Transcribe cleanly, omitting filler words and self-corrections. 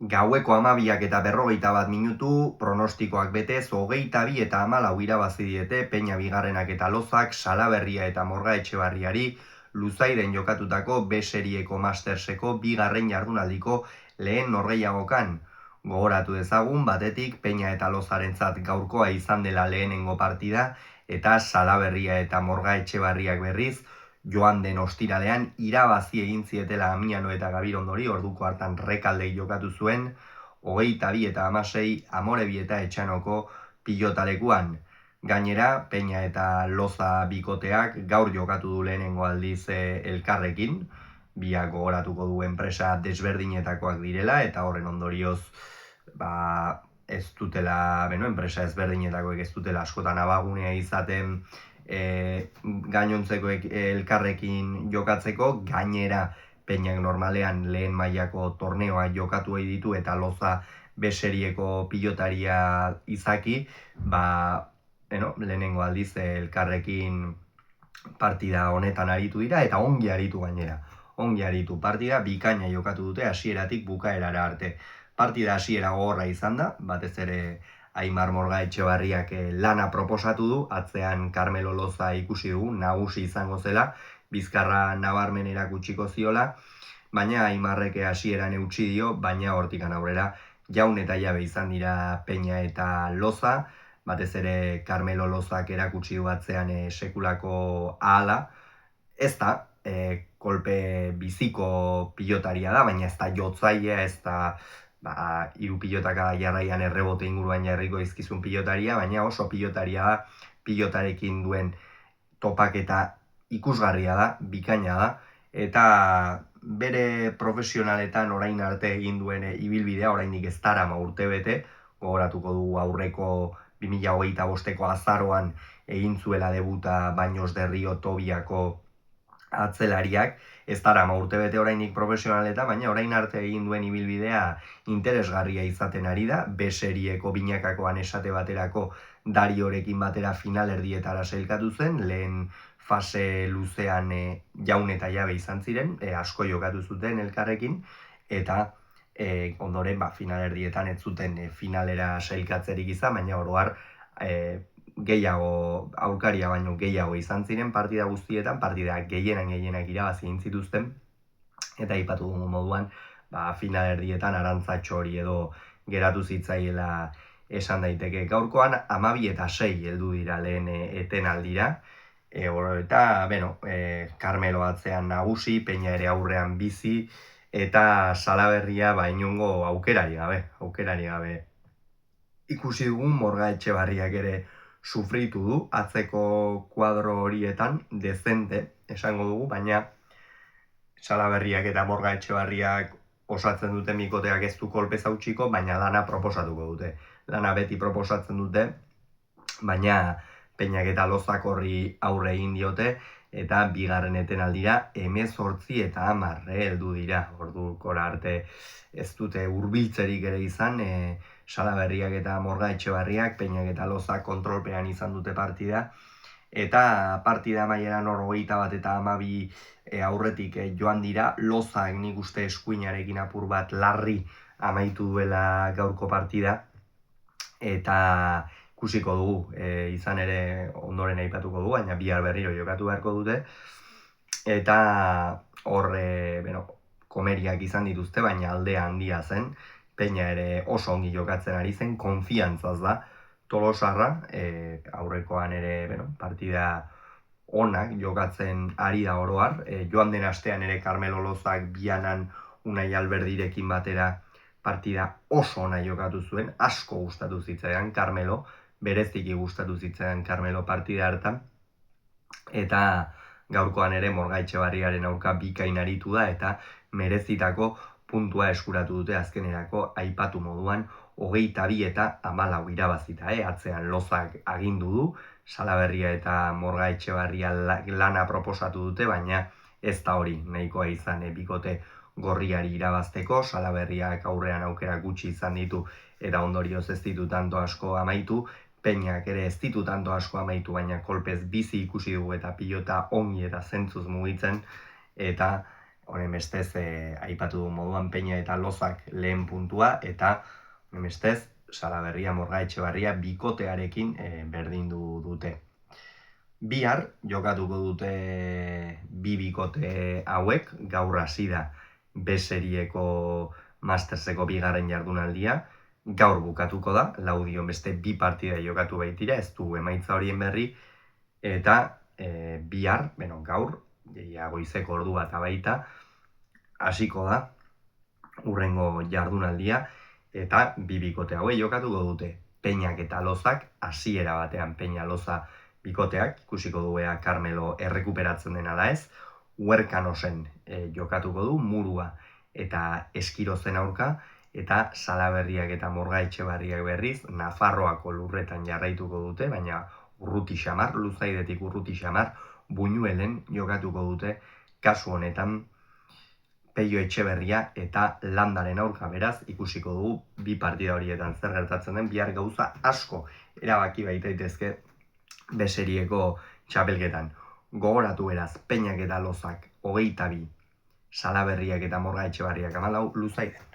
Gaueko 12:41 pronostikoak betez, 22:14 irabazi diete Peña Bigarrenak eta Lozak Salaberria eta Morga Etxebarriari Luzairen jokatutako B serieko Masterseko bigarren jardunaldiko lehen norgehiagokan. Gogoratu dezagun, batetik Peña eta Lozarentzat gaurkoa izan dela lehenengo partida eta Salaberria eta Morga Etxebarriak berriz joan den ostiralean irabazi egin zietela Amiano eta Gabirondori, orduko hartan Rekaldei jokatu zuen, 22:16 Amorebi eta Etxanoko pilotalekuan. Gainera, Peña eta Loza bikoteak gaur jokatu du lehenengo aldiz elkarrekin, biak gogoratuko du enpresa desberdinetakoak direla, eta horren ondorioz ez dutela, enpresa ezberdinetakoek ez dutela askotan abagunea izaten gainontzekoek elkarrekin jokatzeko. Gainera Peñak normalean lehen mailako torneoa jokatu egin ditu eta Loza beserieko pilotaria izaki, lehenengo aldiz elkarrekin partida honetan aritu dira eta ongi aritu gainera. Ongi aritu, partida bikaina jokatu dute hasieratik bukaerara arte. Partida hasiera gogorra izan da, batez ere Aimar Morga Etxebarriak lana proposatu du, atzean Carmelo Loza ikusi dugu, nagusi izango zela, bizkarra nabarmen erakutsiko ziola, baina Aimarrek hasieran eutsi dio, baina hortikan aurrera jaun eta jabe izan dira Peña eta Loza, batez ere Carmelo Lozak erakutsi du atzean sekulako ahala. Ez da, kolpe biziko pilotaria da, baina ez da jotzailea, ez da hiru pilotaka jarraian errebote inguruan jarriko izkizun pilotaria, baina oso pilotaria da, pilotarekin duen topaketa ikusgarria da, bikaina da, eta bere profesionaletan orain arte egin duen ibilbidea, orainik ez darama urtebete, gogoratuko du aurreko 2025ko azaroan egin zuela debuta Baños de Rio Tobiako atzelariak, ez darama urtebete orainik profesionaleta, baina orain arte egin duen ibilbidea interesgarria izaten ari da. B serieko binakakoan esate baterako Dariorekin batera finalerdietara sailkatu zen, lehen fase luzean jaun eta jabe izan ziren, asko jokatu zuten elkarrekin, eta ondoren finalerdietan ez zuten finalera sailkatzerik izan, baina oro har gehiago, aurkaria baino gehiago izan ziren partida guztietan, partida gehienak irabazi egin zituzten, eta aipatu dugun moduan, finalerdietan Arantzatxo hori edo geratu zitzaiela esan daiteke. Gaurkoan 12:6 heldu dira lehen etenaldira, eta, Carmelo atzean nagusi, Peña ere aurrean bizi, eta Salaberria inongo aukerari gabe. Ikusi dugun Morga Etxebarriak ere sufritu du, atzeko kuadro horietan, dezente, esango dugu, baina Salaberriak eta Morga Etxebarriak osatzen duten bikoteak ez du kolpez hautsiko, baina lana proposatuko dute. Lana beti proposatzen dute, baina Peñak eta Lozak horri aurre egin diote, eta bigarren etenaldira 18:10 heldu dira. Ordukora arte ez dute hurbiltzerik ere izan, Salaberriak eta Morga Etxebarriak, Peñak eta Lozak kontrolpean izan dute partida, eta partida amaieran 21:12 aurretik joan dira. Lozak nik uste eskuinarekin apur bat larri amaitu duela gaurko partida, eta ikusiko dugu, izan ere ondoren aipatuko dugu, baina bihar berriro jokatu beharko dute, eta hor komeriak izan dituzte, baina aldea handia zen. Peña ere oso ongi jokatzen ari zen, konfiantzaz da Tolosarra, aurrekoan ere partida onak jokatzen ari da oro har. Joan den astean ere Carmelo Lozak bianan Unai Alberdirekin batera partida oso ona jokatu zuen, asko gustatu zitzaidan Carmelo, bereziki gustatu zitzaidan Carmelo partida hartan, eta gaurkoan ere Morga Etxebarriaren aurka bikain aritu da, eta merezitako puntua eskuratu dute azkenerako aipatu moduan 22:14 irabazita, atzean Lozak agindu du, Salaberria eta Morga Etxebarria lana proposatu dute, baina ez da hori nahikoa izan bikote gorriari irabazteko. Salaberriak aurrean aukera gutxi izan ditu, eta ondorioz ez ditu tanto asko amaitu, Peñak ere ez ditu tanto asko amaitu, baina kolpez bizi ikusi dugu eta pilota ongi eta zentzuz mugitzen, eta Honen bestez, aipatu du moduan Peña eta Lozak lehen puntua, eta honen bestez, Salaberria, Morga Etxebarria bikotearekin berdindu dute. Bihar jokatuko dute bi bikote hauek, gaur hasi da B serieko Masterseko bigarren jardunaldia, gaur bukatuko da, Laudion beste bi partida jokatu baitira, ez du emaitza horien berri, eta bihar, gaur, goizeko ordua eta baita, hasiko da hurrengo jardunaldia, eta bi bikote hauek jokatuko dute. Peñak eta Lozak, hasiera batean Peña Loza bikoteak, ikusiko duea Carmelo errekuperatzen den ala ez, Huerkanosen jokatuko du, Murua eta Eskirozen aurka, eta Salaberriak eta Morga Etxebarriak berriz, Nafarroako lurretan jarraituko dute, baina urruti xamar, Luzaidetik urruti xamar, Buñuelen jokatuko dute, kasu honetan Peio Etxeberria eta Landaren aurka, beraz, ikusiko dugu bi partida horietan zer gertatzen den, bihar gauza asko erabaki baitaitezke beserieko txapelketan. Gogoratu beraz, Peñak eta Lozak 22, Salaberriak eta Morga Etxebarriak 14, Luzaide